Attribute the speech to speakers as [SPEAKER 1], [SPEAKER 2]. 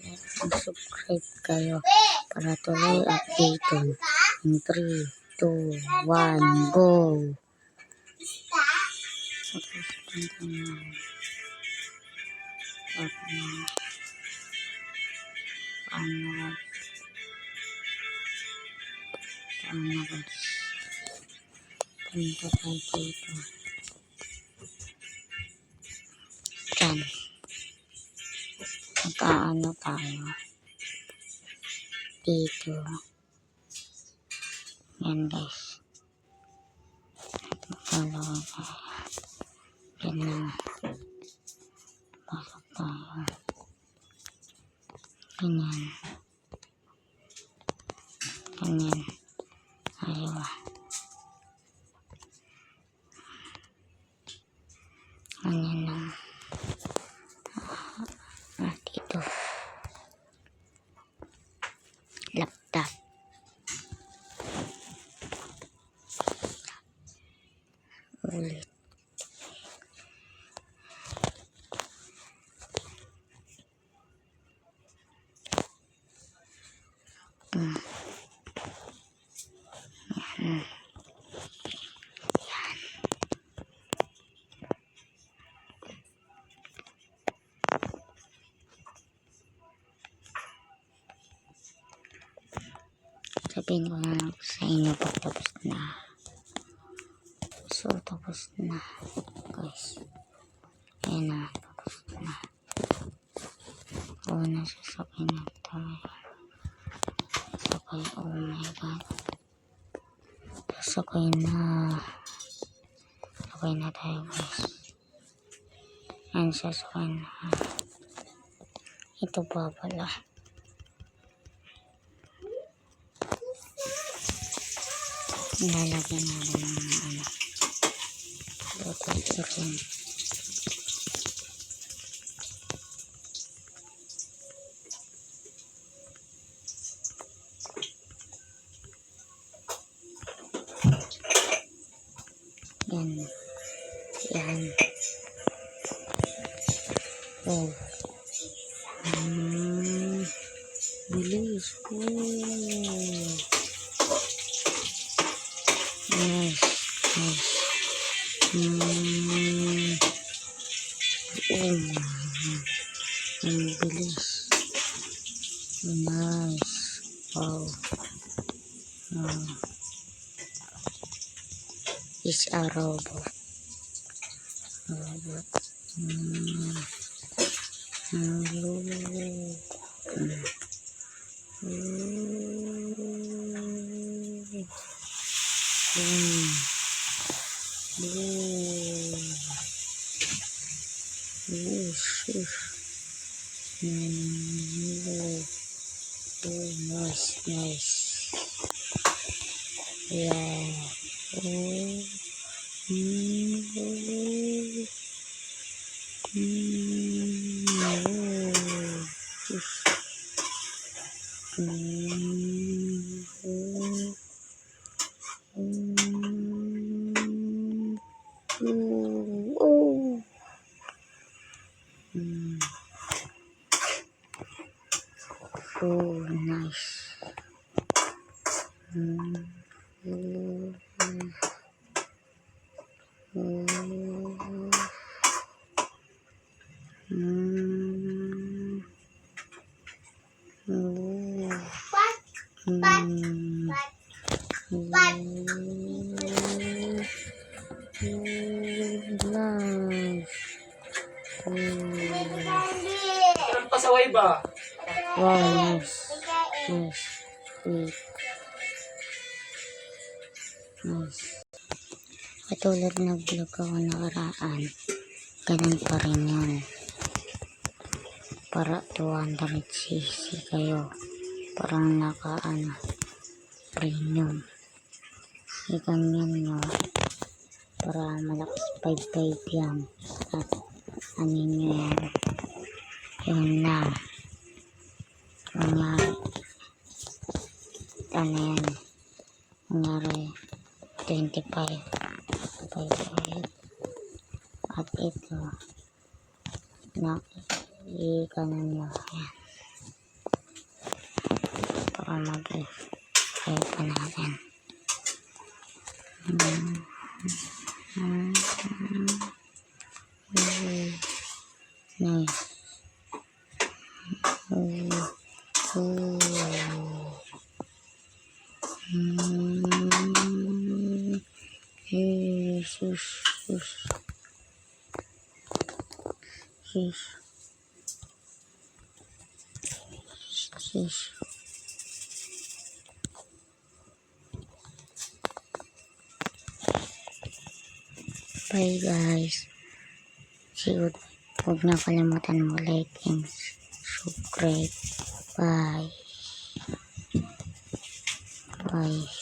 [SPEAKER 1] Mag-subscribe kayo para tuloy updated. In 3, 2, 1, go! Punta tayo dito. Diyan. Magkaano tayo. Dito. Yan guys. Dalawa tayo. Yan lang. Pasok tayo. Ganyan. Ganyan. Ayaw. Ganyan lang. Dito. Laptop. Ulit. Yan. Sabihin ko na lang sa inyo pag tapos na. So, tapos na. Guys. Ayan na. Tapos na. Oo na, sasakay na tayo. Sasakay. Oh my God. Sasakay na. Sasakay na tayo guys. Ayan, sasakay na. Ito pa pala. Lalagyan natin ng ano. Bottle rin. Yan. Yan. Oh. Bilis. Oh. Nice. Nice. Bilis. Nice. Wow. It's a robot. Robot. Nice, nice. Yeah. Oh, nice.
[SPEAKER 2] Ang pasaway ba?
[SPEAKER 1] Wow, nice. Nice. Sweet. Nice. Katulad na vlog ako nakaraan. Ganun pa rin yun. Para 200cc kayo. Parang premium. Ganyan nyo. Para malakas 5.5 yan. At ano nyo yan. Yun na. Kunyari. Ano yan. Kunyari 25. 5.5. At ito. Ganun nyo. Yan. mag-play pa natin. Nice. Bye guys. Huwag na kalimutan mo like and subscribe. Bye. Bye.